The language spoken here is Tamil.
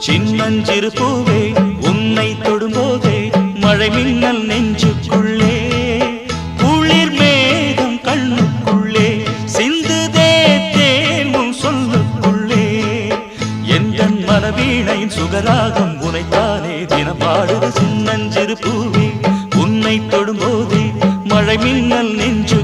சின்னஞ்சிறு பூவே உன்னை தொடும்போதே மழை மின்னல் நெஞ்சுக்குள்ளே குளிர் மேகம் கண்ணுக்குள்ளே சிந்துதே தேனும் சொல்லுக்குள்ளே எந்தன் மனவீணையின் சுகராகம் உனைத்தானே தினம் பாடுது சின்னஞ்சிறு பூவே உன்னை தொடும்போதே மழை மின்னல் நெஞ்சு